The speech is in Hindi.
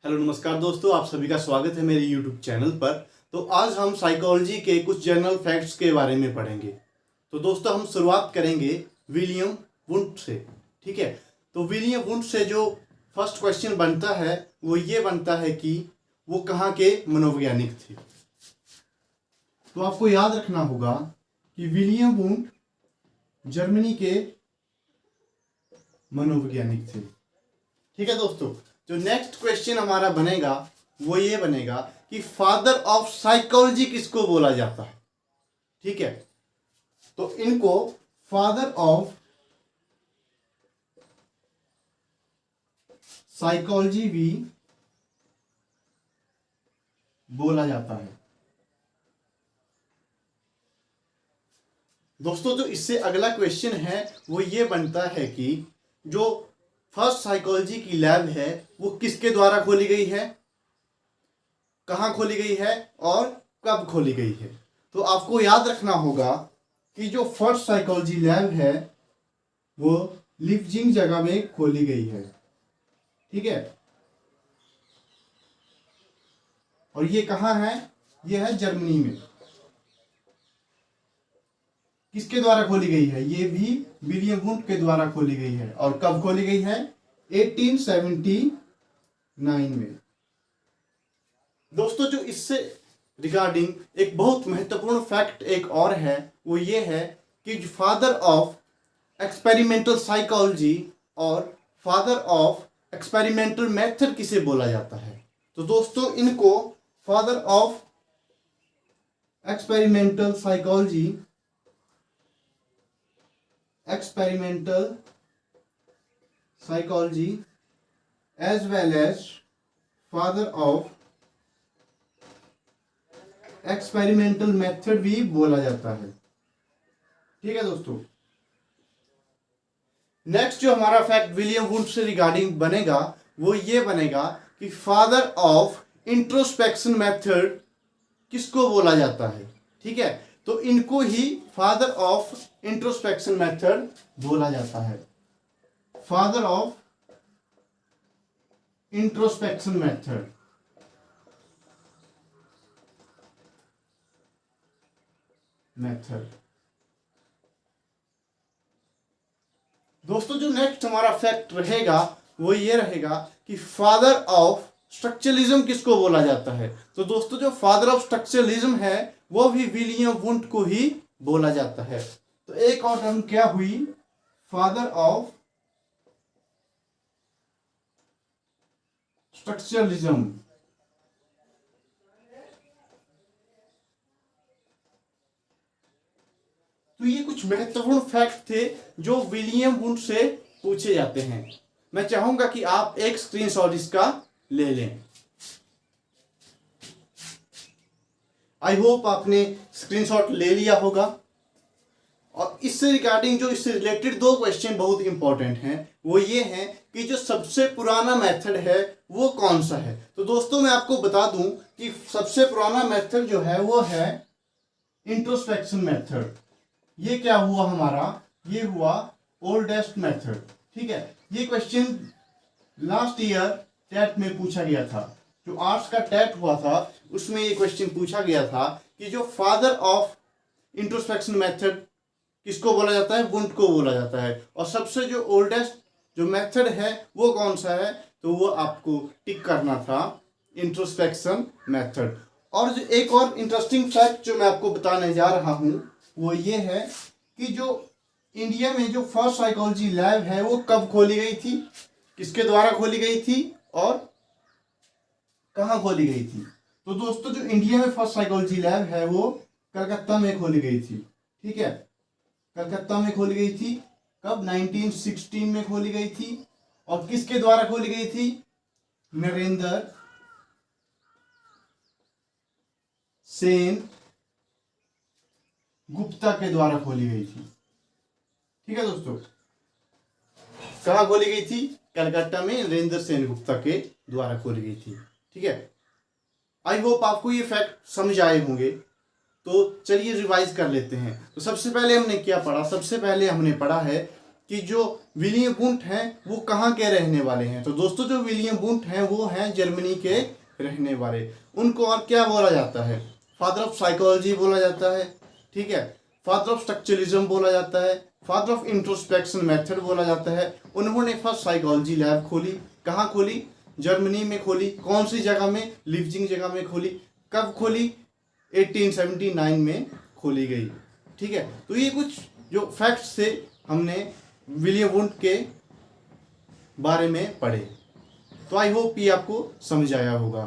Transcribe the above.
हेलो नमस्कार दोस्तों, आप सभी का स्वागत है मेरे यूट्यूब चैनल पर। तो आज हम साइकोलॉजी के कुछ जनरल फैक्ट्स के बारे में पढ़ेंगे। तो दोस्तों हम शुरुआत करेंगे विलियम वुंट से। ठीक है, तो विलियम वुंट से जो फर्स्ट क्वेश्चन बनता है वो ये बनता है कि वो कहाँ के मनोवैज्ञानिक थे। तो आपको याद रखना होगा कि विलियम वुंट जर्मनी के मनोवैज्ञानिक थे। ठीक है दोस्तों, जो नेक्स्ट क्वेश्चन हमारा बनेगा वो ये बनेगा कि फादर ऑफ साइकोलॉजी किसको बोला जाता है। ठीक है, तो इनको फादर ऑफ साइकोलॉजी भी बोला जाता है। दोस्तों जो इससे अगला क्वेश्चन है वो ये बनता है कि जो फर्स्ट साइकोलॉजी की लैब है वो किसके द्वारा खोली गई है, कहाँ खोली गई है और कब खोली गई है। तो आपको याद रखना होगा कि जो फर्स्ट साइकोलॉजी लैब है वो लिपजिंग जगह में खोली गई है। ठीक है, और ये कहाँ है, ये है जर्मनी में। किसके द्वारा खोली गई है, ये भी विलियम वुंट के द्वारा खोली गई है। और कब खोली गई है, 1879 में। दोस्तों जो इससे रिगार्डिंग एक बहुत महत्वपूर्ण फैक्ट एक और है वो ये है कि फादर ऑफ एक्सपेरिमेंटल साइकोलॉजी और फादर ऑफ एक्सपेरिमेंटल मेथड किसे बोला जाता है। तो दोस्तों इनको father of experimental psychology, experimental psychology as well as father of experimental method भी बोला जाता है। ठीक है दोस्तों, नेक्स्ट जो हमारा फैक्ट विलियम वुंट से रिगार्डिंग बनेगा वो ये बनेगा कि फादर ऑफ इंट्रोस्पेक्शन मेथड किसको बोला जाता है। ठीक है, तो इनको ही फादर ऑफ इंट्रोस्पेक्शन मेथड बोला जाता है। Father of introspection method. दोस्तों जो नेक्स्ट हमारा फैक्ट रहेगा वो ये रहेगा कि फादर ऑफ स्ट्रक्चरलिज्म किसको बोला जाता है। तो दोस्तों जो फादर ऑफ स्ट्रक्चरलिज्म है वो भी विलियम वुंट को ही बोला जाता है। तो एक और टर्म क्या हुई, फादर ऑफ स्ट्रक्चरलिज्म। तो ये कुछ महत्वपूर्ण फैक्ट थे जो विलियम वुंट से पूछे जाते हैं। मैं चाहूंगा कि आप एक स्क्रीनशॉट इसका ले लें। आई होप आपने स्क्रीनशॉट ले लिया होगा। और इससे रिगार्डिंग जो इससे रिलेटेड दो क्वेश्चन बहुत इंपॉर्टेंट हैं वो ये हैं कि जो सबसे पुराना मेथड है वो कौन सा है। तो दोस्तों मैं आपको बता दूं कि सबसे पुराना मेथड जो है वो है इंट्रोस्पेक्शन मेथड। ये क्या हुआ हमारा, ये हुआ ओल्डेस्ट मेथड। ठीक है, ये क्वेश्चन लास्ट ईयर टेट में पूछा गया था। जो आर्ट्स का टेट हुआ था उसमें ये क्वेश्चन पूछा गया था कि जो फादर ऑफ इंट्रोस्पेक्शन मेथड किसको बोला जाता है, वुंट को बोला जाता है। और सबसे जो ओल्डेस्ट जो मेथड है वो कौन सा है, तो वो आपको टिक करना था, इंट्रोस्पेक्शन मेथड। और जो एक और इंटरेस्टिंग फैक्ट जो मैं आपको बताने जा रहा हूं वो ये है कि जो इंडिया में जो फर्स्ट साइकोलॉजी लैब है वो कब खोली गई थी, किसके द्वारा खोली गई थी और कहाँ खोली गई थी। तो दोस्तों जो इंडिया में फर्स्ट साइकोलॉजी लैब है वो कलकत्ता में खोली गई थी। ठीक है, कलकत्ता में खोली गई थी। कब, 1916 में खोली गई थी। और किसके द्वारा खोली गई थी, नरेंद्र सेन गुप्ता के द्वारा खोली गई थी। ठीक है दोस्तों, कहाँ खोली गई थी, कलकत्ता में नरेंद्र सेन गुप्ता के द्वारा खोली गई थी। ठीक है, आई होप आपको ये फैक्ट समझ आए होंगे। तो चलिए रिवाइज कर लेते हैं। तो सबसे पहले हमने क्या पढ़ा, सबसे पहले हमने पढ़ा है कि जो विलियम वुंट हैं वो कहाँ के रहने वाले हैं। तो दोस्तों जो विलियम वुंट हैं वो हैं जर्मनी के रहने वाले। उनको और क्या बोला जाता है, फादर ऑफ साइकोलॉजी बोला जाता है, ठीक है, फादर ऑफ स्ट्रक्चरलिज्म बोला जाता है, फादर ऑफ इंट्रोस्पेक्शन मेथड बोला जाता है। उन्होंने फर्स्ट साइकोलॉजी लैब खोली, कहाँ खोली, जर्मनी में खोली। कौन सी जगह में, लिप्जिंग जगह में खोली। कब खोली, 1879 में खोली गई, ठीक है। तो ये कुछ जो फैक्ट्स थे हमने विलियम वुंट के बारे में पढ़े। तो आई होप ये आपको समझ आया होगा।